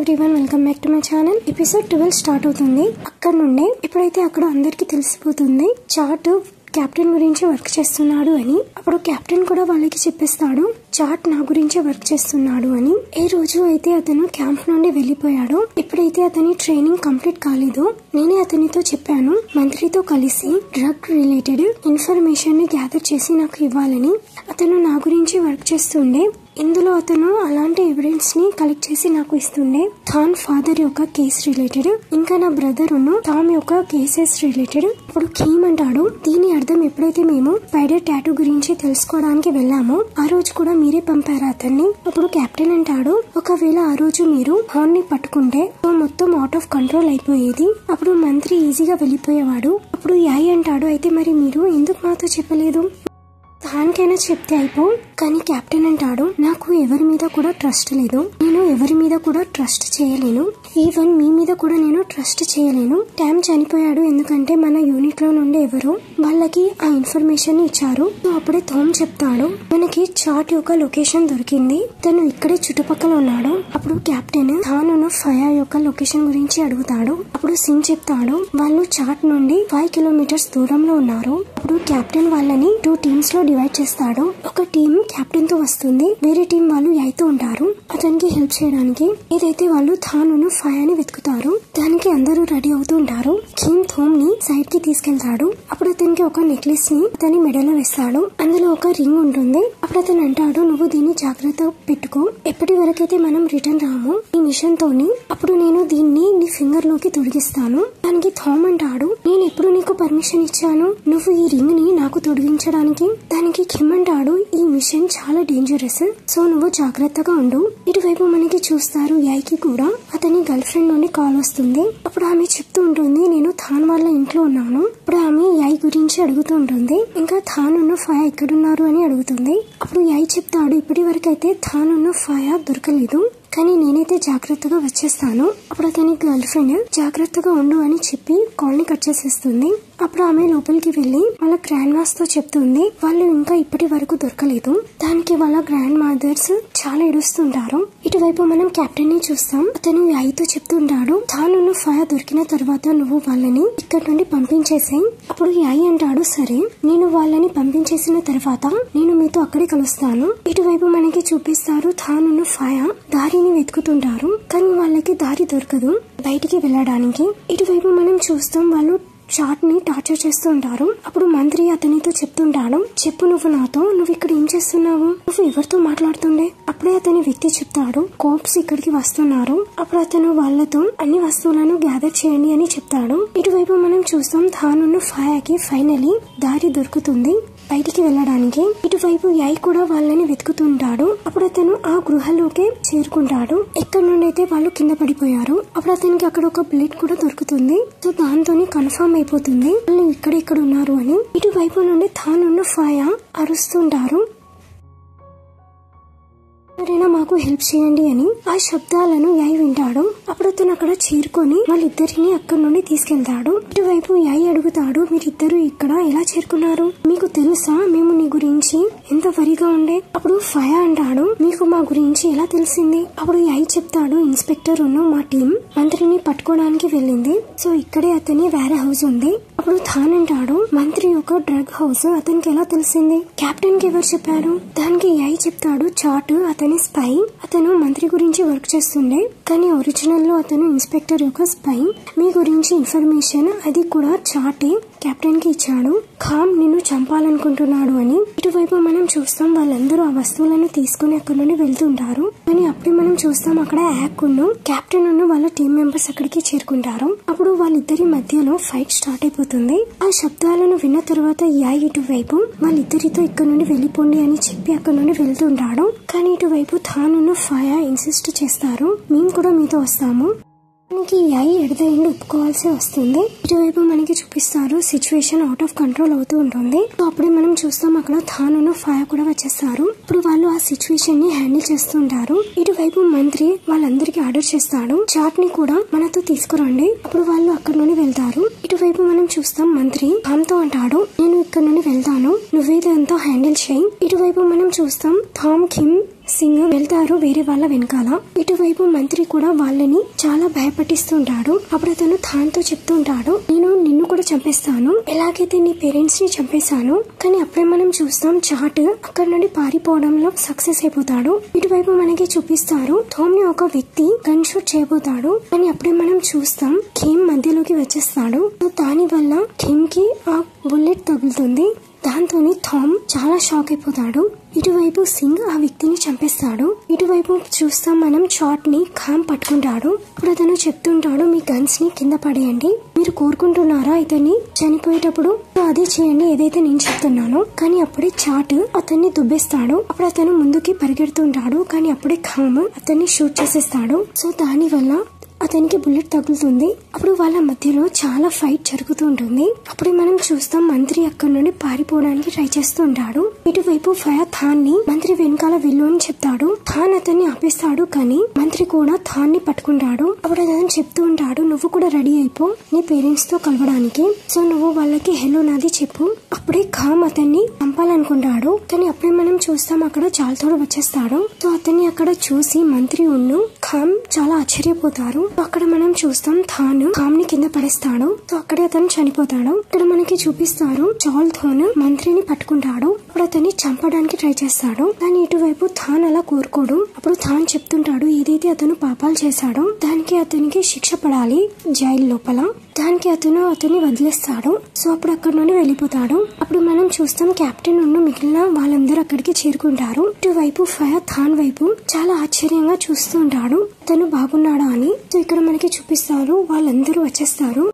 Everyone, welcome back to my channel. Episode 12 start అవుతుంది. అక్కడ నుండే ఇప్పుడైతే అక్కడ అందరికి తెలిసిపోతుంది చాట్ కెప్టెన్ గురించి వర్క్ చేస్తున్నాడు అని. అప్పుడు కెప్టెన్ కూడా వాళ్ళకి చెప్పేస్తాడు చాట్ నా గురించి వర్క్ చేస్తున్నాడు అని. ఈ రోజు అయితే అతను క్యాంప్ నుండి వెళ్లిపోయాడు. ఇప్పుడైతే అతని ట్రైనింగ్ కంప్లీట్ కాలేదు. నేనే అతనితో చెప్పాను మంత్రితో కలిసి డ్రగ్ రిలేటెడ్ ఇన్ఫర్మేషన్ ని గ్యాదర్ చేసి నాకు ఇవ్వాలని. అతను నా గురించి వర్క్ చేస్తుండే. ఇందులో అతను అలాంటి ఎవిడెన్స్ ని కలెక్ట్ చేసి నాకు ఇస్తుండే. థాన్ ఫాదర్ యొక్క కేస్ రిలేటెడ్, ఇంకా నా బ్రదర్ థామ్ యొక్క కేసెస్ రిలేటెడ్. ఇప్పుడు కీమ్ అంటాడు. దీని అర్థం ఎప్పుడైతే మేము స్పైడర్ టాటూ గురించి తెలుసుకోవడానికి వెళ్ళామో ఆ రోజు కూడా మీరే పంపారా అతన్ని. అప్పుడు కెప్టెన్ అంటాడు, ఒకవేళ ఆ రోజు మీరు హార్న్ ని పట్టుకుంటే మొత్తం అవుట్ ఆఫ్ కంట్రోల్ అయిపోయేది. అప్పుడు మంత్రి ఈజీగా వెళ్ళిపోయేవాడు. అప్పుడు యాయ్ అంటాడు, అయితే మరి మీరు ఎందుకు మాతో చెప్పలేదు? దానికైనా చెప్తే అయిపో. కానీ కెప్టెన్ అంటాడు, నాకు ఎవరి మీద కూడా ట్రస్ట్ లేదు. నేను ఎవరి మీద కూడా ట్రస్ట్ చేయలేను. ఈవెన్ మీ మీద కూడా నేను ట్రస్ట్ చేయలేను. టామ్ చనిపోయాడు ఎందుకంటే మన యూనిట్ లో నుండి ఎవరో వాళ్ళకి ఆ ఇన్ఫర్మేషన్ ఇచ్చారు. అప్పుడే థామ్ చెప్తాడు, మనకి చాట్ యొక్క లొకేషన్ దొరికింది, తను ఇక్కడే చుట్టుపక్కల ఉన్నాడు. అప్పుడు కెప్టెన్ థాను ఫయా యొక్క లొకేషన్ గురించి అడుగుతాడు. అప్పుడు సింగ్ చెప్తాడు, వాళ్ళు చాట్ నుండి 5 కిలోమీటర్స్ దూరంలో ఉన్నారు. అప్పుడు కెప్టెన్ వాళ్ళని 2 టీమ్స్ లో డివైడ్ చేస్తాడు. ఒక టీం కెప్టెన్ తో వస్తుంది, వేరే టీం వాళ్ళు యాయ్తో ఉంటారు అతనికి హెల్ప్ చేయడానికి. ఏదైతే వాళ్ళు థాను ఫయాని వెతుకుతారు. దానికి అందరూ రెడీ అవుతూ ఉంటారు. కిమ్ థోమ్ ని సైడ్ కి తీసుకెళ్తాడు. అప్పుడు అతనికి ఒక నెక్లెస్ ని అతని మెడలో వేస్తాడు. అందులో ఒక రింగ్ ఉంటుంది. అప్పుడు అతను అంటాడు, నువ్వు దీన్ని జాగ్రత్త పెట్టుకో, ఎప్పటి వరకైతే మనం రిటర్న్ రాము ఈ మిషన్ తోని అప్పుడు నేను దీన్ని నీ ఫింగర్ లోకి తొడిగిస్తాను. దానికి థామ్ అంటాడు, నేను ఎప్పుడు నీకు పర్మిషన్ ఇచ్చాను నువ్వు ఈ రింగ్ ని నాకు తొడిగించడానికి? దానికి కిమ్ అంటాడు, ఈ మిషన్ చాలా డేంజరస్, సో నువ్వు జాగ్రత్తగా ఉండు. ఇటువైపు మనకి చూస్తారు యాయ్ కి కూడా అతని గర్ల్ ఫ్రెండ్ నుండి కాల్ వస్తుంది. అప్పుడు ఆమె చెప్తూ ఉంటుంది, నేను థాన్ వాళ్ళ ఇంట్లో ఉన్నాను. అప్పుడు ఆమె యాయ్ గురించి అడుగుతూ ఉంటుంది. ఇంకా థాను ఫయా ఎక్కడున్నారు అని అడుగుతుంది. అప్పుడు యాయ్ చెప్తాడు, ఇప్పటి వరకైతే థాను ఫయా దొరకలేదు, కానీ నేనైతే జాగ్రత్తగా వచ్చేస్తాను. అప్పుడు అతని గర్ల్ ఫ్రెండ్ జాగ్రత్తగా ఉండు అని చెప్పి కాల్ ని కట్ చేసేస్తుంది. అప్పుడు ఆమె లోపలికి వెళ్లి వాళ్ళ గ్రాండ్ మాస్ తో చెప్తుంది, వాళ్ళు ఇంకా ఇప్పటి వరకు దొరకలేదు. దానికి వాళ్ళ గ్రాండ్ మదర్స్ చాలా ఏడుస్తుంటారు. ఇటువైపు మనం కెప్టెన్ ని చూస్తాం. అతను యాయ్తో చెప్తుంటాడు, థాను ఫయా దొరికిన తర్వాత నువ్వు వాళ్ళని ఇక్కడ నుండి పంపించేసాయి. అప్పుడు యాయ్ అంటాడు, సరే నేను వాళ్ళని పంపించేసిన తర్వాత నేను మీతో అక్కడే కలుస్తాను. ఇటువైపు మనకి చూపిస్తారు థాను ఫయా దారిని వెతుకుతుంటారు, కానీ వాళ్ళకి దారి దొరకదు బయటికి వెళ్ళడానికి. ఇటువైపు మనం చూస్తాం వాళ్ళు చాట్ ని టార్చర్ చేస్తూ ఉంటారు. అప్పుడు మంత్రి అతనితో చెప్తుంటాడు, చెప్పు నువ్వు నాతో, నువ్వు ఇక్కడ ఏం చేస్తున్నావు, నువ్వు ఎవరితో మాట్లాడుతుండే? అప్పుడే అతని వ్యక్తి చెప్తాడు, కోప్స్ ఇక్కడికి వస్తున్నారు. అప్పుడు అతను వాళ్ళతో అన్ని వస్తువులను గ్యాదర్ చేయండి అని చెప్తాడు. ఇటువైపు మనం చూస్తాం థాను ఫయాకి ఫైనలీ దారి దొరుకుతుంది బయటికి వెళ్ళడానికి. ఇటువైపు యాయ్ కూడా వాళ్ళని వెతుకుతుంటాడు. అప్పుడు అతను ఆ గృహలోకే చేరుకుంటాడు. ఎక్కడి నుండి అయితే వాళ్ళు కింద పడిపోయారు. అప్పుడు అతనికి అక్కడ ఒక బ్లేడ్ కూడా దొరుకుతుంది. సో దాంతో కన్ఫర్మ్ అయిపోతుంది వాళ్ళు ఇక్కడ ఉన్నారు అని. ఇటువైపు నుండి థాను ఫయా అరుస్తుంటారు, ఎవరైనా మాకు హెల్ప్ చేయండి అని. ఆ శబ్దాలను యాయ్ వింటాడు. అప్పుడు అతను అక్కడ చేరుకొని వాళ్ళిద్దరిని అక్కడి నుండి తీసుకెళ్తాడు. ఇటువైపు యాయ్ అడుగుతాడు, మీరిద్దరు ఇక్కడ ఎలా చేరుకున్నారు? మీకు తెలుసా మేము నీ గురించి ఎంత వరిగా ఉండే? అప్పుడు ఫయా అంటాడు, మీకు మా గురించి ఎలా తెలిసింది? అప్పుడు యాయ్ చెప్తాడు, ఇన్స్పెక్టర్ మా టీం మంత్రిని పట్టుకోవడానికి వెళ్ళింది, సో ఇక్కడే అతని వేరే హౌస్ ఉంది. అప్పుడు థాన్ అంటాడు, మంత్రి యొక్క డ్రగ్ హౌస్ అతనికి ఎలా తెలిసింది? కెప్టెన్ కి ఎవరు చెప్పారు? దానికి యాయ్ చెప్తాడు, చాట్ అతని స్పై, అతను మంత్రి గురించి వర్క్ చేస్తుండే, కానీ ఒరిజినల్ లో అతను ఇన్స్పెక్టర్ యొక్క స్పై. మీ గురించి ఇన్ఫర్మేషన్ అది కూడా చాటే కెప్టెన్ కి ఇచ్చాడు. ఖామ్ నిన్ను చంపాలనుకుంటున్నాడు అని. ఇటువైపు మనం చూస్తాం వాళ్ళందరూ ఆ వస్తువులను తీసుకుని అక్కడ నుండి వెళ్తుంటారు. కానీ అప్పుడే మనం చూస్తాం అక్కడ యాక్ కెప్టెన్ వాళ్ళ టీం మెంబర్స్ అక్కడికి చేరుకుంటారు. అప్పుడు వాళ్ళిద్దరి మధ్యలో ఫైట్ స్టార్ట్ అయిపోతుంది. ఆ శబ్దాలను విన్న తర్వాత యాయ్ ఇటువైపు వాళ్ళిద్దరితో ఇక్కడ నుండి వెళ్ళిపోండి అని చెప్పి అక్కడ నుండి వెళ్తుంటాడు. కానీ ఇటువైపు థాను ఫయా ఇన్సిస్ట్ చేస్తారు, మేము కూడా మీతో వస్తాము. మనకి యాయ్ ఎట్ ద ఎండ్ ఒప్పుకోవాల్సి వస్తుంది. ఇటువైపు మనకి చూపిస్తారు సిచ్యువేషన్ అవుట్ ఆఫ్ కంట్రోల్ అవుతూ ఉంటుంది. అప్పుడే మనం చూస్తాం అక్కడ థాను ఫయా కూడా వచ్చేస్తారు. ఇప్పుడు వాళ్ళు ఆ సిచ్యువేషన్ ని హ్యాండిల్ చేస్తుంటారు. ఇటువైపు మంత్రి వాళ్ళందరికీ ఆర్డర్ చేస్తాడు, చాట్ ని కూడా మనతో తీసుకురండి. అప్పుడు వాళ్ళు అక్కడ నుండి వెళ్తారు. ఇటువైపు మనం చూస్తాం మంత్రి థామ్తో అంటాడు, నేను ఇక్కడ నుండి వెళ్తాను, నువ్వేదంతా హ్యాండిల్ చేయి. ఇటువైపు మనం చూస్తాం థామ్ కిమ్ సింగ్ వెళ్తారు వేరే వాళ్ళ వెనకాల. ఇటువైపు మంత్రి కూడా వాళ్ళని చాలా భయపట్టిస్తుంటాడు. అప్పుడు అతను థాన్ తో చెప్తుంటాడు, నేను నిన్ను కూడా చంపేస్తాను, ఎలాగైతే నీ పేరెంట్స్ ని చంపేశాను. కానీ అప్పుడే మనం చూస్తాం చాట్ అక్కడ నుండి పారిపోవడంలో సక్సెస్ అయిపోతాడు. ఇటువైపు మనకి చూపిస్తారు థామ్ ని ఒక వ్యక్తి గన్ షూట్ చేయబోతాడు. కానీ అప్పుడే మనం చూస్తాం కిమ్ మధ్యలోకి వచ్చేస్తాడు. దాని వల్ల కిమ్ కి ఆ బుల్లెట్ తగులుతుంది. దాంతోని థామ్ చాలా షాక్ అయిపోతాడు. ఇటువైపు సింగ్ ఆ వ్యక్తిని చంపేస్తాడు. ఇటువైపు చూస్తాం మనం చాట్ ని ఖామ్ పట్టుకుంటాడు. ఇప్పుడు అతను చెప్తుంటాడు, మీ గన్స్ ని కింద పడేయండి, మీరు కోరుకుంటున్నారా ఇతన్ని చనిపోయేటప్పుడు అదే చేయండి ఏదైతే నేను చెప్తున్నాను. కానీ అప్పుడే చాట్ అతన్ని దుబ్బేస్తాడు. అప్పుడు అతను ముందుకి పరిగెడుతుంటాడు. కానీ అప్పుడే ఖామ్ అతన్ని షూట్ చేసేస్తాడు. సో దాని వల్ల అతనికి బుల్లెట్ తగులుతుంది. అప్పుడు వాళ్ళ మధ్యలో చాలా ఫైట్ జరుగుతూ ఉంటుంది. అప్పుడు మనం చూస్తాం మంత్రి అక్కడి నుండి పారిపోవడానికి ట్రై చేస్తూ ఉంటాడు. ఇటువైపు ఫయాద్ థాన్ ని మంత్రి వెనకాల వెళ్ళు అని చెప్తాడు. థాన్ అతన్ని ఆపేస్తాడు. కానీ మంత్రి కూడా థాన్ ని పట్టుకుంటాడు. అప్పుడు అతను చెప్తూ ఉంటాడు, నువ్వు కూడా రెడీ అయిపో నీ పేరెంట్స్ తో కలవడానికి. సో నువ్వు వాళ్ళకి హెలో నాది చెప్పు. అప్పుడే ఖామ్ అతన్ని చంపాలనుకుంటాడు. కానీ అప్పుడే మనం చూస్తాం అక్కడ చాల్తోడు వచ్చేస్తాడు. సో అతన్ని అక్కడ చూసి మంత్రి ఉన్ను ఖామ్ చాలా ఆశ్చర్యపోతారు. అక్కడ మనం చూస్తాం థాన్ ఖామ్ ని కింద పడేస్తాడు. సో అక్కడే అతను చనిపోతాడు. ఇక్కడ మనకి చూపిస్తారు చాల్ థాన్ మంత్రిని పట్టుకుంటాడు. అప్పుడు అతన్ని చంపడానికి ట్రై చేస్తాడు. కానీ ఇటువైపు థాన్ అలా కోరుకోడు. అప్పుడు థాన్ చెప్తుంటాడు, ఏదైతే అతను పాపాలు చేశాడో దానికి అతనికి శిక్ష పడాలి జైలు లోపల. దానికి అతన్ని వదిలేస్తాడు. సో అప్పుడు అక్కడ నుండి వెళ్ళిపోతాడు. అప్పుడు మనం చూస్తాం కెప్టెన్ ఉన్న మిగిలిన వాళ్ళందరూ అక్కడికి చేరుకుంటారు. ఇటువైపు ఫయాద్ థాన్ వైపు చాలా ఆశ్చర్యంగా చూస్తూ ఉంటాడు, తను బాగున్నాడా అని. సో ఇక్కడ మనకి చూపిస్తారు వాళ్ళందరూ వచ్చేస్తారు.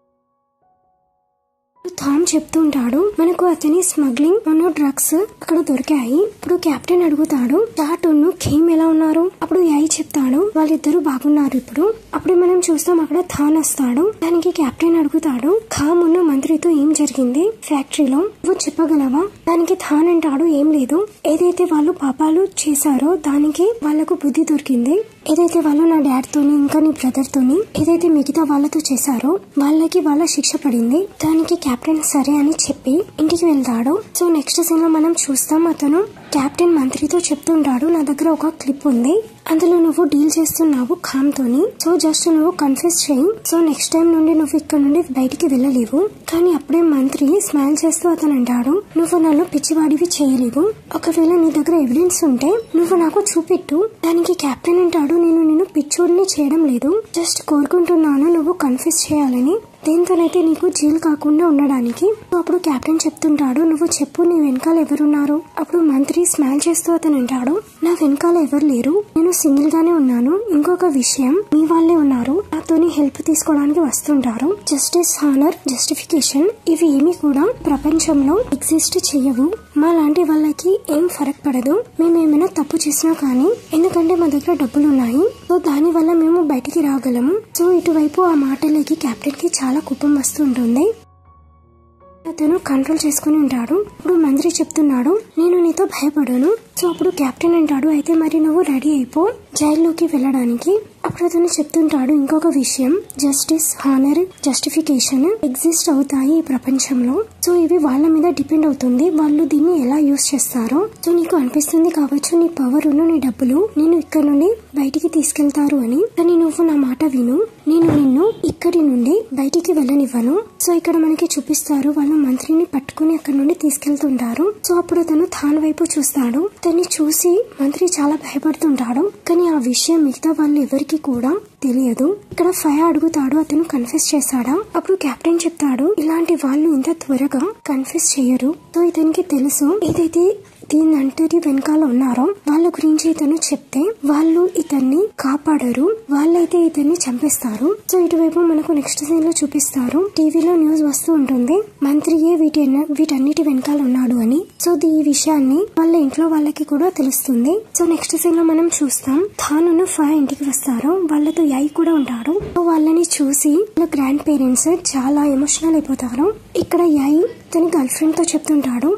థామ్ చెప్తుంటాడు, మనకు అతని స్మగ్లింగ్ ఉన్న డ్రగ్స్ అక్కడ దొరికాయి. ఇప్పుడు కెప్టెన్ అడుగుతాడు, చాట్ ఖీమ్ ఎలా ఉన్నారు? అప్పుడు యాయి చెప్తాడు, వాళ్ళిద్దరూ బాగున్నారు ఇప్పుడు. అప్పుడు మనం చూస్తాం అక్కడ థాన్ వస్తాడు. దానికి కెప్టెన్ అడుగుతాడు, ఖామ్ ఉన్న మంత్రితో ఏం జరిగింది ఫ్యాక్టరీలో, నువ్వు చెప్పగలవా? దానికి థాన్ అంటాడు, ఏం లేదు, ఏదైతే వాళ్ళు పాపాలు చేశారో దానికి వాళ్లకు బుద్ధి దొరికింది. ఏదైతే వాళ్ళు నా డాడ్ తోని ఇంకా నీ బ్రదర్ తోని ఏదైతే మిగతా వాళ్ళతో చేశారో వాళ్ళకి వాళ్ళ శిక్ష పడింది. దానికి కెప్టెన్ సరే అని చెప్పి ఇంటికి వెళ్తాడు. సో నెక్స్ట్ సీన్ లో మనం చూస్తాం అతను కెప్టెన్ మంత్రితో చెప్తుంటాడు, నా దగ్గర ఒక క్లిప్ ఉంది, అందులో నువ్వు డీల్ చేస్తున్నావు ఖామ్ తోని. సో జస్ట్ నువ్వు కన్ఫ్యూజ్ చేయి. సో నెక్స్ట్ టైం నుండి నువ్వు ఇక్కడ నుండి బయటికి వెళ్ళలేవు. కానీ అప్పుడే మంత్రి స్మైల్ చేస్తూ అతను అంటాడు, నువ్వు నన్ను పిచ్చివాడివి చేయలేవు. ఒకవేళ నీ దగ్గర ఎవిడెన్స్ ఉంటే నువ్వు నాకు చూపెట్టు. దానికి కెప్టెన్ అంటాడు, నేను నిన్ను పిచ్చోడిని చేయడం లేదు, జస్ట్ కోరుకుంటున్నాను నువ్వు కన్ఫ్యూజ్ చేయాలని, దేంతోనైతే నీకు జైలు కాకుండా ఉండడానికి. అప్పుడు కెప్టెన్ చెప్తుంటాడు, నువ్వు చెప్పు నీ వెనకాల ఎవరున్నారు? అప్పుడు మంత్రి స్మైల్ చేస్తూ అతను అంటాడు, నా వెనకాల ఎవరు లేరు, నేను సింగిల్ గానే ఉన్నాను. ఇంకొక విషయం, మీ వాళ్ళే ఉన్నారు, నాతోని హెల్ప్ తీసుకోవడానికి వస్తుంటారు. జస్టిస్, హానర్, జస్టిఫికేషన్ ఇవి ఏమి కూడా ప్రపంచంలో ఎగ్జిస్ట్ చేయవు. మా లాంటి వాళ్ళకి ఏం ఫరక్ పడదు మేమేమైనా తప్పు చేసినా కానీ, ఎందుకంటే మా దగ్గర డబ్బులు ఉన్నాయి. సో దాని వల్ల మేము బయటికి రాగలము. సో ఇటువైపు ఆ మాటలకి కెప్టెన్ కి చాలా కోపం వస్తుంటుంది. అతను కంట్రోల్ చేసుకుని ఉంటాడు. ఇప్పుడు మంత్రి చెప్తున్నాడు, నేను నీతో భయపడను. సో అప్పుడు కెప్టెన్ అంటాడు, అయితే మరి నువ్వు రెడీ అయిపో జైల్లోకి వెళ్ళడానికి. అప్పుడు అతను చెప్తుంటాడు, ఇంకొక విషయం, జస్టిస్, హానర్, జస్టిఫికేషన్ ఎగ్జిస్ట్ అవుతాయి ఈ ప్రపంచంలో. సో ఇవి వాళ్ళ మీద డిపెండ్ అవుతుంది, వాళ్ళు దీన్ని ఎలా యూజ్ చేస్తారో. సో నీకు అనిపిస్తుంది కావచ్చు నీ పవర్ నీ డబ్బులు నేను ఇక్కడ నుండి బయటికి తీసుకెళ్తారు అని, కానీ నువ్వు నా మాట విను, నేను నిన్ను ఇక్కడి నుండి బయటికి వెళ్ళనివ్వను. సో ఇక్కడ మనకి చూపిస్తారు వాళ్ళు మంత్రిని పట్టుకుని అక్కడ నుండి తీసుకెళ్తుంటారు. సో అప్పుడు అతను థాన్ వైపు చూస్తాడు. దాన్ని చూసి మంత్రి చాలా భయపడుతుంటాడు. కానీ ఆ విషయం మిగతా వాళ్ళు ఎవరికి కూడా తెలియదు. ఇక్కడ ఫయా అడుగుతాడు, అతను కన్ఫెస్ చేశాడా? అప్పుడు కెప్టెన్ చెప్తాడు, ఇలాంటి వాళ్ళు ఇంత త్వరగా కన్ఫెస్ చేయరు. సో ఇతనికి తెలుసు ఏదైతే దీని అంటరి వెనకాల ఉన్నారో వాళ్ళ గురించి ఇతను చెప్తే వాళ్ళు ఇతన్ని కాపాడరు, వాళ్ళైతే ఇతన్ని చంపేస్తారు. సో ఇటువైపు మనకు నెక్స్ట్ సీన్ లో చూపిస్తారు, టీవీలో న్యూస్ వస్తూ ఉంటుంది, మంత్రియే వీటన్నిటి వెనకాల ఉన్నాడు అని. సో ఈ విషయాన్ని వాళ్ళ ఇంట్లో వాళ్ళకి కూడా తెలుస్తుంది. సో నెక్స్ట్ సీన్ లో మనం చూస్తాం థాన్ ఫా ఇంటికి వస్తారు, వాళ్ళతో యాయి కూడా ఉంటాడు. సో వాళ్ళని చూసి వాళ్ళ గ్రాండ్ పేరెంట్స్ చాలా ఎమోషనల్ అయిపోతారు. ఇక్కడ యాయి తన గర్ల్ ఫ్రెండ్ తో చెప్తుంటాడు,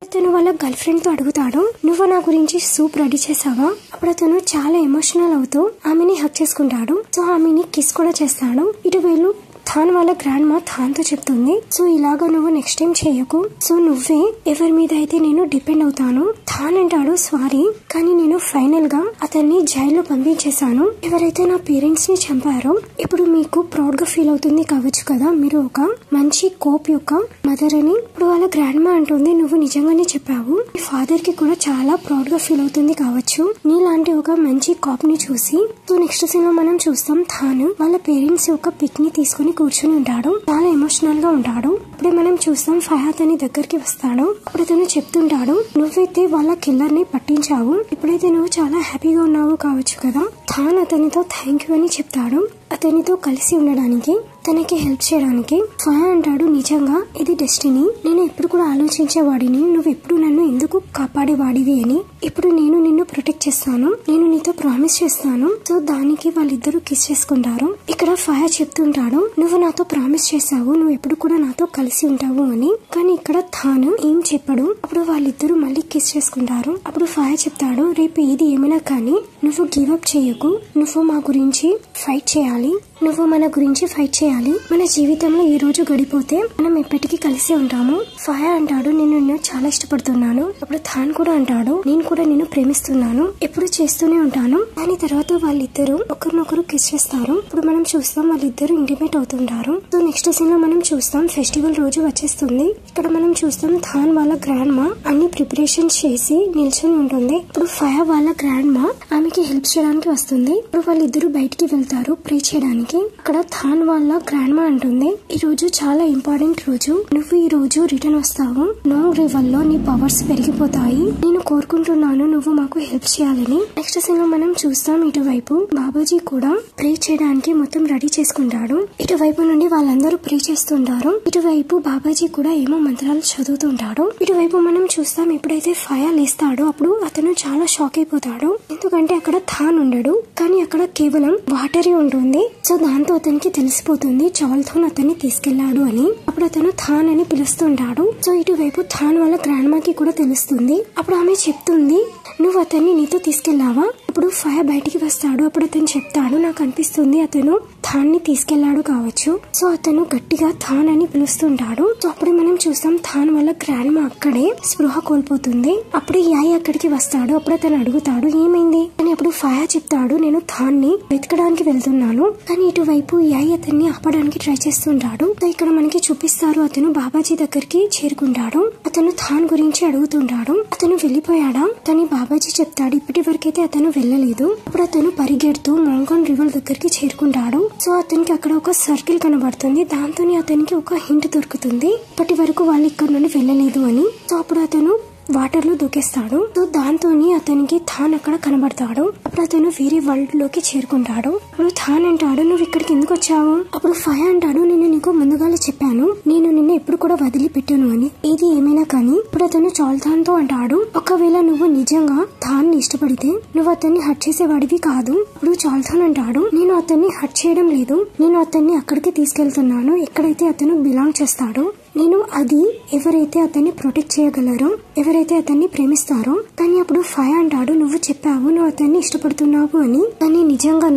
అతను వాళ్ళ గర్ల్ ఫ్రెండ్ తో అడుగుతాడు, నువ్వు నా గురించి సూప్ రెడీ చేసావా? అప్పుడు అతను చాలా ఎమోషనల్ అవుతూ ఆమెని హక్ చేసుకుంటాడు. సో ఆమెని కిస్ కూడా చేస్తాడు. ఇటు వీళ్ళు థాన్ వాళ్ళ గ్రాండ్ మా థాన్ తో చెప్తుంది, సో ఇలాగా నువ్వు నెక్స్ట్ టైం చేయకు, సో నువ్వే ఎవరి మీద అయితే నేను డిపెండ్ అవుతాను. థాన్ అంటాడు సారీ, కానీ నేను ఫైనల్ గా అతన్ని జైల్లో పంపించేశాను. ఎవరైతే నా పేరెంట్స్ ని చంపారో ఇప్పుడు మీకు ప్రౌడ్ గా ఫీల్ అవుతుంది కావచ్చు కదా, మీరు ఒక మంచి కోప్ యొక్క మదర్ అని. ఇప్పుడు వాళ్ళ గ్రాండ్ మా అంటుంది, నువ్వు నిజంగానే చెప్పావు, మీ ఫాదర్ కి కూడా చాలా ప్రౌడ్ గా ఫీల్ అవుతుంది కావచ్చు నీలాంటి ఒక మంచి కాప్ ని చూసి. సో నెక్స్ట్ సీన్ లో మనం చూస్తాం థాన్ వాళ్ళ పేరెంట్స్ యొక్క పిక్ ని తీసుకుని కూర్చుని ఉంటాడు, చాలా ఎమోషనల్ గా ఉంటాడు. ఇప్పుడే మనం చూస్తాం ఫయాద్ అని దగ్గరికి వస్తాడు. అప్పుడు అతను చెప్తుంటాడు, నువ్వైతే వాళ్ళ కిల్లర్ ని పట్టించావు, ఇప్పుడైతే నువ్వు చాలా హ్యాపీగా ఉన్నావు కావచ్చు కదా. థాన్ అతనితో థ్యాంక్ యూ అని చెప్తాడు, అతనితో కలిసి ఉండడానికి, తనకి హెల్ప్ చేయడానికి. ఫయా అంటాడు, నిజంగా ఇది డెస్టినీ, నేను ఎప్పుడు కూడా ఆలోచించేవాడిని నువ్వు ఎప్పుడు నన్ను ఎందుకు కాపాడేవాడివి అని. ఇప్పుడు నేను నిన్ను ప్రొటెక్ట్ చేస్తాను, నేను నీతో ప్రామిస్ చేస్తాను. సో దానికి వాళ్ళిద్దరూ కిస్ చేసుకుంటారు. ఇక్కడ ఫయా చెప్తుంటాడు, నువ్వు నాతో ప్రామిస్ చేశావు, నువ్వు ఎప్పుడు కూడా నాతో కలిసి ఉంటావు అని. కానీ ఇక్కడ థాన్ ఏం చెప్పడు. అప్పుడు వాళ్ళిద్దరూ మళ్ళీ కిస్ చేసుకుంటారు. అప్పుడు ఫయా చెప్తాడు, రేపు ఏది ఏమైనా కానీ నువ్వు గివ్ అప్ చేయకు, నువ్వు మా గురించి ఫైట్ చేయాలి, నువ్వు మన గురించి ఫైట్ చేయాలి. మన జీవితంలో ఈ రోజు గడిపోతే మనం ఎప్పటికీ కలిసి ఉంటాము. ఫయా అంటాడు, నేను నిన్ను చాలా ఇష్టపడుతున్నాను. అప్పుడు థాన్ కూడా అంటాడు, నేను కూడా నిన్ను ప్రేమిస్తున్నాను, ఎప్పుడు చేస్తూనే ఉంటాను. దాని తర్వాత వాళ్ళిద్దరూ ఒకరినొకరు కిస్ చేస్తారు. ఇప్పుడు మనం చూస్తాం వాళ్ళిద్దరు ఇంటిమేట్ అవుతుంటారు. సో నెక్స్ట్ సీన్ లో మనం చూస్తాం ఫెస్టివల్ రోజు వచ్చేస్తుంది. ఇక్కడ మనం చూస్తాం థాన్ వాళ్ళ గ్రాండ్ మా అన్ని ప్రిపరేషన్స్ చేసి నిల్చొని ఉంటుంది. ఇప్పుడు ఫయా వాళ్ళ గ్రాండ్ మా ఆమెకి హెల్ప్ చేయడానికి వస్తుంది. ఇప్పుడు వాళ్ళిద్దరు బయటికి వెళ్తారు ప్రే చేయడానికి. అక్కడ థాన్ వాళ్ళ గ్రాండ్ మా అంటుంది, ఈ రోజు చాలా ఇంపార్టెంట్ రోజు, నువ్వు ఈ రోజు రిటర్న్ వస్తావు, నోంగ్ రివర్ లో నీ పవర్స్ పెరిగిపోతాయి, నేను కోరుకుంటున్నాను నువ్వు మాకు హెల్ప్ చేయాలని. నెక్స్ట్ సీన్ లో మనం చూస్తాం ఇటువైపు బాబాజీ కూడా ప్రే చేయడానికి మొత్తం రెడీ చేసుకుంటాడు. ఇటువైపు నుండి వాళ్ళందరూ ప్రే చేస్తుంటారు, ఇటువైపు బాబాజీ కూడా ఏమో మంత్రాలు చదువుతుంటాడు. ఇటువైపు మనం చూస్తాం ఎప్పుడైతే ఫయా లేస్తాడో అప్పుడు అతను చాలా షాక్ అయిపోతాడు, ఎందుకంటే అక్కడ థాన్ ఉండడు, కానీ అక్కడ కేవలం వాటరే ఉంటుంది. సో దాంతో అతనికి తెలిసిపోతుంది చాల్థోన్ అతన్ని తీసుకెళ్లాడు అని. అప్పుడు అతను థాన్ అని పిలుస్తుంటాడు. సో ఇటువైపు థాన్ వాళ్ళ గ్రాండ్ మాకి కూడా తెలుస్తుంది. అప్పుడు ఆమె చెప్తుంది, నువ్వు అతన్ని నీతో తీసుకెళ్లావా. అప్పుడు ఫయా బయటికి వస్తాడు. అప్పుడు అతను చెప్తాడు, నాకు అనిపిస్తుంది అతను థాన్ ని తీసుకెళ్లాడు కావచ్చు. సో అతను గట్టిగా థాన్ అని పిలుస్తుంటాడు. సో అప్పుడు మనం చూస్తాం థాన్ వాళ్ళ గ్రాండ్ మా అక్కడే స్పృహ కోల్పోతుంది. అప్పుడు యాయ్ అక్కడికి వస్తాడు. అప్పుడు అతను అడుగుతాడు, ఏమైంది అని. అప్పుడు ఫయా చెప్తాడు, నేను థాన్ ని వెతకడానికి వెళ్తున్నాను, కానీ ఇటువైపు యాయ్ అతన్ని ఆపడానికి ట్రై చేస్తుంటాడు. ఇక్కడ మనకి చూపిస్తారు అతను బాబాజీ దగ్గరికి చేరుకుంటాడు. అతను థాన్ గురించి అడుగుతుంటాడు, అతను వెళ్లిపోయాడా. కానీ బాబాజీ చెప్తాడు, ఇప్పటి వరకైతే అతను వెళ్ళలేదు. అప్పుడు అతను పరిగెడుతూ మోంగాన్ రివర్ దగ్గరికి చేరుకుంటాడు. సో అతనికి అక్కడ ఒక సర్కిల్ కనబడుతుంది, దాంతోనే అతనికి ఒక హింట్ దొరుకుతుంది, ఇప్పటి వరకు వాళ్ళు ఇక్కడ నుండి వెళ్ళలేదు అని. సో అప్పుడు అతను వాటర్ లో దూకేస్తాడు. సో దాంతో అతనికి థాన్ అక్కడ కనబడతాడు. అప్పుడు అతను వేరే వరల్డ్ లోకి చేరుకుంటాడు. అప్పుడు థాన్ అంటాడు, నువ్వు ఇక్కడికి ఎందుకు వచ్చావు. అప్పుడు ఫయా అంటాడు, నేను నీకు ముందుగానే చెప్పాను, నేను నిన్ను ఎప్పుడు కూడా వదిలిపెట్టాను అని, ఏది ఏమైనా కానీ. ఇప్పుడు అతను చాల్థాన్ తో అంటాడు, ఒకవేళ నువ్వు నిజంగా థాన్ ని ఇష్టపడితే నువ్వు అతన్ని హట్ చేసేవాడివి కాదు. ఇప్పుడు చాల్థాన్ అంటాడు, నేను అతన్ని హట్ చేయడం లేదు, నేను అతన్ని అక్కడికి తీసుకెళ్తున్నాను ఎక్కడైతే అతను బిలాంగ్ చేస్తాడో. నేను అది ఎవరైతే అతన్ని ప్రొటెక్ట్ చేయగలరో, ఎవరైతే అతన్ని ప్రేమిస్తారో. కానీ అప్పుడు ఫయా అంటాడు, నువ్వు చెప్పావు నువ్వు అతన్ని ఇష్టపడుతున్నావు అని, కానీ నిజంగా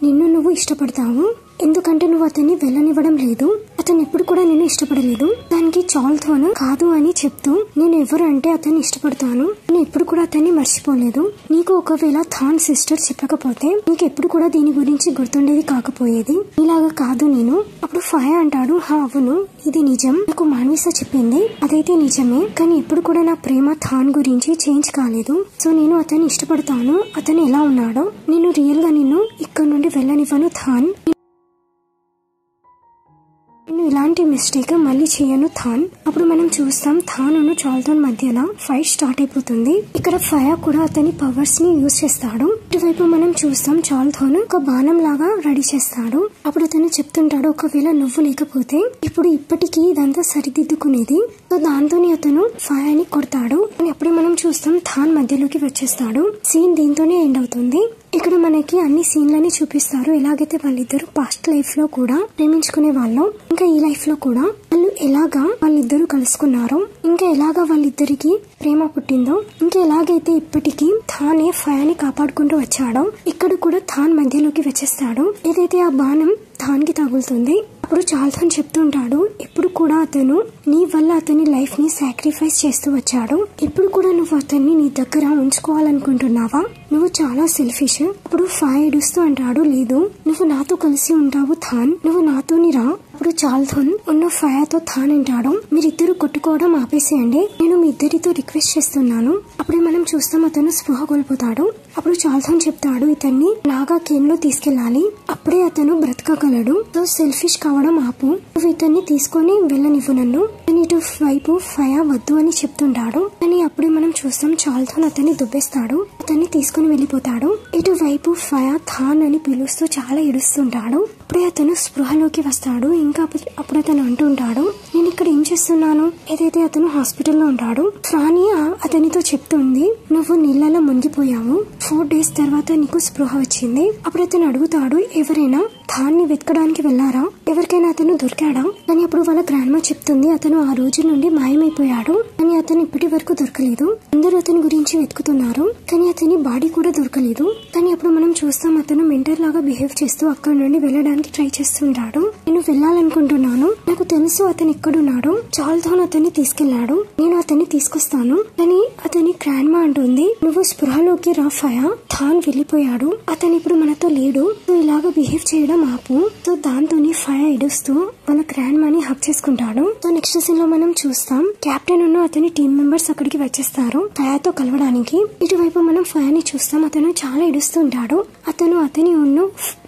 నిన్ను ఇష్టపడతావు, ఎందుకంటే నువ్వు అతన్ని వెళ్ళనివ్వడం లేదు, అతను ఎప్పుడు కూడా నేను ఇష్టపడలేదు. దానికి చాల్థోన్ కాదు అని చెప్తూ, నేను ఎవరు అంటే అతన్ని ఇష్టపడతాను, నేను ఎప్పుడు కూడా అతన్ని మర్చిపోలేదు, నీకు ఒకవేళ థాన్ సిస్టర్ చెప్పకపోతే నీకు ఎప్పుడు కూడా దీని గురించి గుర్తుండేది కాకపోయేది, ఇలాగా కాదు నేను. అప్పుడు ఫయా అంటాడు, హా అవును ఇది నిజం, నాకు మాన్విసా చెప్పింది అదైతే నిజమే, కానీ ఎప్పుడు కూడా నా ప్రేమ థాన్ గురించి చేంజ్ కాలేదు. సో నేను అతన్ని ఇష్టపడతాను, అతను ఎలా ఉన్నాడో, నేను రియల్ గా నిన్ను ఇక్కడ నుండి వెళ్ళనివ్వను థాన్, నేను ఇలాంటి మిస్టేక్ మళ్ళీ చేయను థాన్. అప్పుడు మనం చూస్తాం థాన్ చాల్థోన్ మధ్యలో ఫైట్ స్టార్ట్ అయిపోతుంది. ఇక్కడ ఫయా కూడా అతని పవర్స్ ని యూజ్ చేస్తాడు. ఇటువైపు మనం చూస్తాం చాల్థోన్ ఒక బాణం లాగా రెడీ చేస్తాడు. అప్పుడు అతను చెప్తుంటాడు, ఒకవేళ నువ్వు లేకపోతే ఇప్పటికీ ఇదంతా సరిదిద్దుకునేది. సో దాంతో అతను ఫయాని కొడతాడు. అప్పుడే మనం చూస్తాం థాన్ మధ్యలోకి వచ్చేస్తాడు. సీన్ దీంతోనే ఎండ్ అవుతుంది. ఇక్కడ మనకి అన్ని సీన్లని చూపిస్తారు, ఎలాగైతే వాళ్ళిద్దరు పాస్ట్ లైఫ్ లో కూడా ప్రేమించుకునే వాళ్ళు, ఇంకా ఈ లైఫ్ లో కూడా వాళ్ళు ఎలాగా వాళ్ళిద్దరు కలుసుకున్నారో, ఇంకా ఎలాగా వాళ్ళిద్దరికి ప్రేమ పుట్టిందో, ఇంకా ఎలాగైతే ఇప్పటికీ థానే ఫయాని కాపాడుకుంటూ వచ్చాడో, ఇక్కడ కూడా థాన్ మధ్యలోకి వచ్చేస్తాడు. ఏదైతే ఆ బాణం థాన్ కి తగులుతుంది అప్పుడు చాల్థన్ చెప్తుంటాడు, ఇప్పుడు కూడా అతను నీ వల్ల అతని లైఫ్ ని సాక్రిఫైస్ చేస్తూ వచ్చాడు. ఇప్పుడు కూడా నువ్వు అతన్ని నీ దగ్గర ఉంచుకోవాలనుకుంటున్నావా? నువ్వు చాలా సెల్ఫిష్. అప్పుడు ఫై ఏడుస్తూ అంటాడు, లేదు, నువ్వు నాతో కలిసి ఉంటావు థాన్, నువ్వు నాతోని రా. అప్పుడు చాల్థన్ ఉన్న ఫయాతో థాన్ అంటాడు, మీరిద్దరు కొట్టుకోవడం ఆపేసేయండి, నేను మీ ఇద్దరితో రిక్వెస్ట్ చేస్తున్నాను. అప్పుడే మనం చూస్తాం అతను స్పృహ కోల్పోతాడు. అప్పుడు చాల్థన్ చెప్తాడు, ఇతన్ని నాగా కేన్ లో తీసుకెళ్లాలి, అప్పుడే అతను బ్రతకగలడు. సో సెల్ఫిష్ కావడం ఆపు, నువ్వు ఇతన్ని తీసుకొని వెళ్ళనివ్వు నన్ను. ఇటు వైపు ఫయా వద్దు అని చెప్తుంటాడు. కానీ అప్పుడే మనం చూస్తాం చాల్థన్ అతన్ని దుబ్బేస్తాడు, అతన్ని తీసుకుని వెళ్ళిపోతాడు. ఇటువైపు ఫయా థాన్ అని పిలుస్తూ చాలా ఏడుస్తుంటాడు. అప్పుడే అతను స్పృహలోకి వస్తాడు. ఇంకా అప్పుడు అతను అంటుంటాడు, నేను ఇక్కడ ఏం చేస్తున్నాను? ఏదైతే అతను హాస్పిటల్లో ఉంటాడు. ఫ్రాని అతనితో చెప్తుంది, నువ్వు నీళ్ళలో మునిగిపోయావు, 4 days తర్వాత నీకు స్పృహ వచ్చింది. అప్పుడు అతను అడుగుతాడు, ఎవరైనా థాన్ని వెతకడానికి వెళ్లారా? ఎవరికైనా అతను దొరికాడా? కానీ అప్పుడు వాళ్ళ గ్రాండ్మా చెప్తుంది, అతను ఆ రోజు నుండి మాయమైపోయాడు, కానీ అతను ఇప్పటి వరకు దొరకలేదు. అందరూ అతని గురించి వెతుకుతున్నారు, కానీ అతని బాడీ కూడా దొరకలేదు. కానీ అప్పుడు మనం చూస్తాం అతను మెంటర్ లాగా బిహేవ్ చేస్తూ అక్కడ నుండి వెళ్ళడానికి ట్రై చేస్తుంటాడు. నేను వెళ్ళాలనుకుంటున్నాను, నాకు తెలుసు అతను ఎక్కడున్నాడు. చాల్థాన్ అతన్ని తీసుకెళ్లాడు, నేను అతన్ని తీసుకొస్తాను. కానీ అతని గ్రాండ్మా అంటుంది, నువ్వు స్పృహలోకి రా ఫయా, థాన్ వెళ్ళిపోయాడు, అతను ఇప్పుడు మనతో లేడు, నువ్వు ఇలాగా బిహేవ్ చేయడం ఆపు. సో దాంతోని ఫయా ఏడుస్తూ వాళ్ళ గ్రాండ్మాని హక్ చేసుకుంటాడు. సో నెక్స్ట్ సీన్ లో మనం చూస్తాం కెప్టెన్ ఉన్న అతని టీం మెంబర్స్ అక్కడికి వచ్చేస్తారు ఫయాతో కలవడానికి. ఇటువైపు మనం ఫయాని చూస్తాం, అతను చాలా ఏడుస్తూ ఉంటాడు. అతని ఉన్న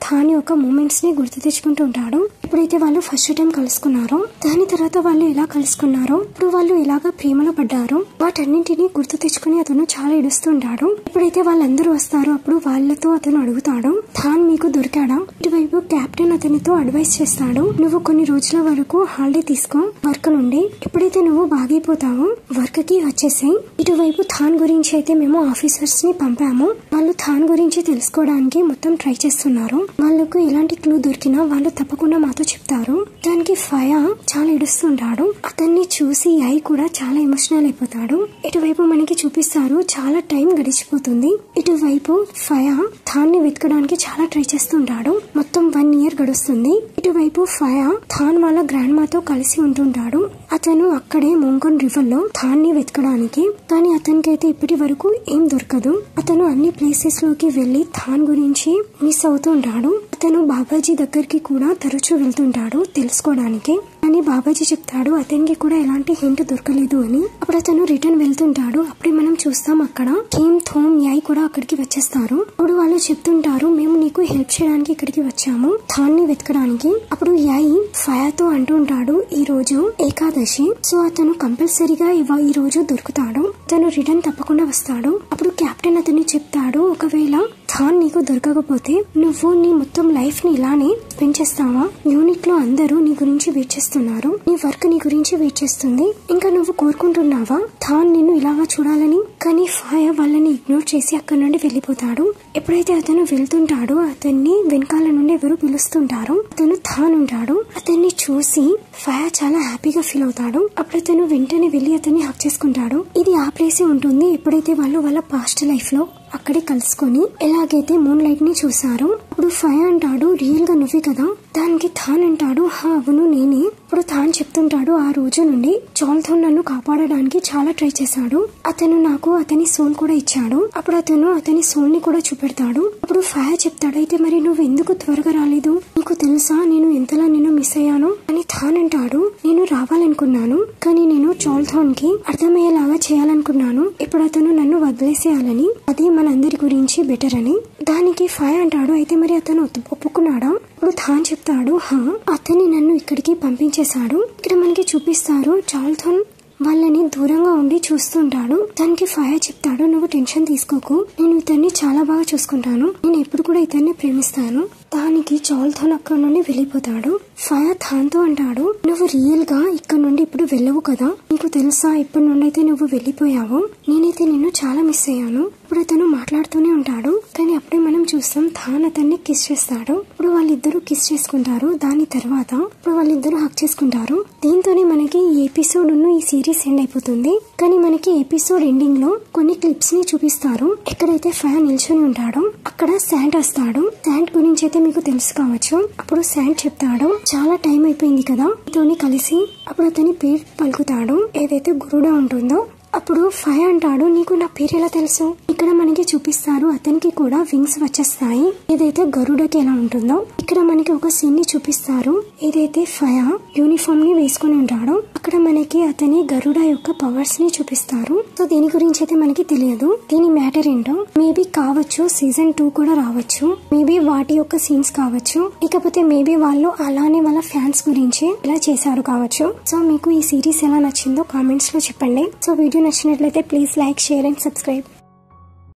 థాన్ యొక్క మూమెంట్స్ ని గుర్తు తెచ్చుకుంటూ ఉంటాడు. ఎప్పుడైతే వాళ్ళు ఫస్ట్ టైం కలుసుకున్నారో, దాని తర్వాత వాళ్ళు ఎలా కలుసుకున్నారో, ఇప్పుడు వాళ్ళు ఎలాగా ప్రేమలో పడ్డారో, వాటన్నింటినీ గుర్తు తెచ్చుకుని అతను చాలా ఏడుస్తూ ఉంటాడు. ఎప్పుడైతే వాళ్ళందరూ వస్తారో అప్పుడు వాళ్ళతో అతను అడుగుతాడు, థాన్ మీకు దొరికాడా? ఇటువైపు కెప్టెన్ అతనితో అడ్వైస్ చేస్తాడు, నువ్వు కొన్ని రోజుల వరకు హాలిడే తీసుకో వర్క్ నుండి, ఎప్పుడైతే నువ్వు బాగైపోతావో వర్క్ కి వచ్చేసాయి. ఇటువైపు థాన్ గురించి అయితే మేము ఆఫీసర్స్ ని పంపాము, వాళ్ళు థాన్ గురించి తెలుసుకోవడానికి మొత్తం ట్రై చేస్తున్నారు. వాళ్ళకు ఎలాంటి క్లూ దొరికినా వాళ్ళు తప్పకుండా మాతో చెప్తారు. దానికి ఫయా చాలా ఏడుస్తుంటాడు. అతన్ని చూసి ఐ కూడా చాలా ఎమోషనల్ అయిపోతాడు. ఇటువైపు మనకి చూపిస్తారు చాలా టైం గడిచిపోతుంది. ఇటువైపు ఫయా థాన్ ని వెతకడానికి చాలా ట్రై చేస్తుంటాడు. మొత్తం 1 year గడుస్తుంది. ఇటువైపు ఫయా థాన్ వాళ్ళ గ్రాండ్ మాతో కలిసి ఉంటుంటాడు. అతను అక్కడే మోంగోన్ రివర్ లో థాన్ ని వెతకడానికి, కానీ అతనికైతే ఇప్పటి వరకు ఏం దొరకదు. అతను అన్ని ప్లేసెస్ లోకి వెళ్లి థాన్ గురించి మిస్ అవుతూ ఉంటాడు. అతను బాబాజీ దగ్గరికి కూడా తరచూ వెళ్తుంటాడు తెలుసుకోవడానికి, కానీ బాబాజీ చెప్తాడు అతనికి కూడా ఎలాంటి హింట్ దొరకలేదు అని. అప్పుడు అతను రిటర్న్ వెళ్తుంటాడు. అప్పుడే మనం చూస్తాం అక్కడ టీమ్ థోమ్ యాయ్ కూడా అక్కడికి వచ్చేస్తారు. అప్పుడు వాళ్ళు చెప్తుంటారు, మేము నీకు హెల్ప్ చేయడానికి ఇక్కడికి వచ్చాము థాన్ ని వెతకడానికి. అప్పుడు యాయ్ ఫయాతో అంటుంటాడు, ఈ రోజు ఏకాదశి, సో అతను కంపల్సరీగా ఈ రోజు దొరుకుతాడు, అతను రిటర్న్ తప్పకుండా వస్తాడు. అప్పుడు కెప్టెన్ అతన్ని చెప్తాడు, ఒకవేళ థాన్ నీకు దొరకకపోతే నువ్వు నీ మొత్తం లైఫ్ ని ఇలానే స్పెండ్ చేస్తావా? యూనిట్ లో అందరూ నీ గురించి వెయిట్ చేస్తున్నారు, నీ వర్క్ నీ గురించి వెయిట్ చేస్తుంది, ఇంకా నువ్వు కోరుకుంటున్నావా థాన్ నిన్ను ఇలాగా చూడాలని? కానీ ఫయా వాళ్ళని ఇగ్నోర్ చేసి అక్కడ నుండి వెళ్లిపోతాడు. ఎప్పుడైతే అతను వెళ్తుంటాడో అతన్ని వెనకాల నుండి ఎవరు పిలుస్తుంటారో, అతను థాన్ ఉంటాడు. అతన్ని చూసి ఫయా చాలా హ్యాపీగా ఫీల్ అవుతాడు. అప్పుడు అతను వెంటనే వెళ్లి అతన్ని హక్ చేసుకుంటాడు. ఇది ఆ ప్లేసే ఉంటుంది ఎప్పుడైతే వాళ్ళు వాళ్ళ పాస్ట్ లైఫ్ లో అక్కడే కలుసుకొని ఎలాగైతే మూన్ లైట్ ని చూసారో. అప్పుడు ఫయా అంటాడు, రియల్ గా నువ్వే కదా? దానికి థాన్ అంటాడు, హా అవును నేనే. ఇప్పుడు థాన్ చెప్తుంటాడు, ఆ రోజు నుండి చాల్థాన్ నన్ను కాపాడడానికి చాలా ట్రై చేశాడు, అతను నాకు అతని సోల్ కూడా ఇచ్చాడు. అప్పుడు అతను అతని సోల్ ని కూడా చూపెడతాడు. అప్పుడు ఫయా చెప్తాడు, అయితే మరి నువ్వు ఎందుకు త్వరగా రాలేదు? నీకు తెలుసా నేను ఎంతలా నిన్ను మిస్ అయ్యాను అని. థాన్ అంటాడు, నేను రావాలనుకున్నాను, కానీ నేను చాల్థాన్ కి అర్థమయ్యేలాగా చేయాలనుకున్నాను, ఇప్పుడు అతను నన్ను వదిలేసేయాలని, అదే మనందరి గురించి బెటర్ అని. దానికి ఫయా అంటాడు, అయితే మరి అతను ఒప్పుకున్నాడా? ఇప్పుడు థాన్ చెప్తాడు, హా అతన్ని నన్ను ఇక్కడికి పంపించేశాడు. ఇక్కడ మనకి చూపిస్తారు చాల్థాన్ వాళ్ళని దూరంగా ఉండి చూస్తుంటాడు. దానికి ఫయా చెప్తాడు, నువ్వు టెన్షన్ తీసుకోకు, నేను ఇతన్ని చాలా బాగా చూసుకుంటాను, నేను ఎప్పుడు కూడా ఇతన్ని ప్రేమిస్తాను. దానికి చాల్థాన్ అక్కడ నుండి వెళ్ళిపోతాడు. ఫయా థాన్ తో అంటాడు, నువ్వు రియల్ గా ఇక్కడ నుండి ఇప్పుడు వెళ్ళవు కదా, నీకు తెలుసా ఇప్పటి నుండి అయితే నువ్వు వెళ్ళిపోయావు, నేనైతే నిన్ను చాలా మిస్ అయ్యాను. ఇప్పుడు అతను మాట్లాడుతూనే ఉంటాడు. కానీ అప్పుడే మనం చూస్తాం థాన్ అతన్ని కిస్ చేస్తాడు. ఇప్పుడు వాళ్ళిద్దరూ కిస్ చేసుకుంటారు. దాని తర్వాత ఇప్పుడు వాళ్ళిద్దరూ హక్ చేసుకుంటారు. దీంతోనే మనకి ఈ ఎపిసోడ్ ఈ సిరీస్ ఎండ్ అయిపోతుంది. కానీ మనకి ఎపిసోడ్ ఎండింగ్ లో కొన్ని క్లిప్స్ ని చూపిస్తారు. ఎక్కడైతే ఫయా నిల్చొని ఉంటాడో అక్కడ శాంట్ వస్తాడు. శాంట్ గురించి అయితే మీకు తెలుసు కావచ్చు. అప్పుడు శాండ్ చెప్తాడు, చాలా టైం అయిపోయింది కదా తోని కలిసి. అప్పుడు అతని పేరు పలుకుతాడు ఏదైతే గరుడ ఉంటుందో. అప్పుడు ఫైర్ అంటాడు, నీకు నా పేరు ఎలా తెలుసు? ఇక్కడ మనకి చూపిస్తారు అతనికి కూడా వింగ్స్ వచ్చేస్తాయి ఏదైతే గరుడకి ఎలా ఉంటుందో. ఇక్కడ మనకి ఒక సీన్ ని చూపిస్తారు ఏదైతే ఫైర్ యూనిఫామ్ ని వేసుకుని ఉంటాడు. అక్కడ మనకి అతని గరుడ యొక్క పవర్స్ ని చూపిస్తారు. సో దీని గురించి అయితే మనకి తెలియదు, దీని మ్యాటర్ ఏంటో. మేబీ కావచ్చు సీజన్ 2 కూడా రావచ్చు, మేబీ వాటి యొక్క సీన్స్ కావచ్చు, ఇకపోతే మేబీ వాళ్ళు అలానే వాళ్ళ ఫ్యాన్స్ గురించి ఇలా చేశారు కావచ్చు. సో మీకు ఈ సిరీస్ ఎలా నచ్చిందో కామెంట్స్ లో చెప్పండి. సో వీడియో నచ్చినట్లయితే please like, share and subscribe.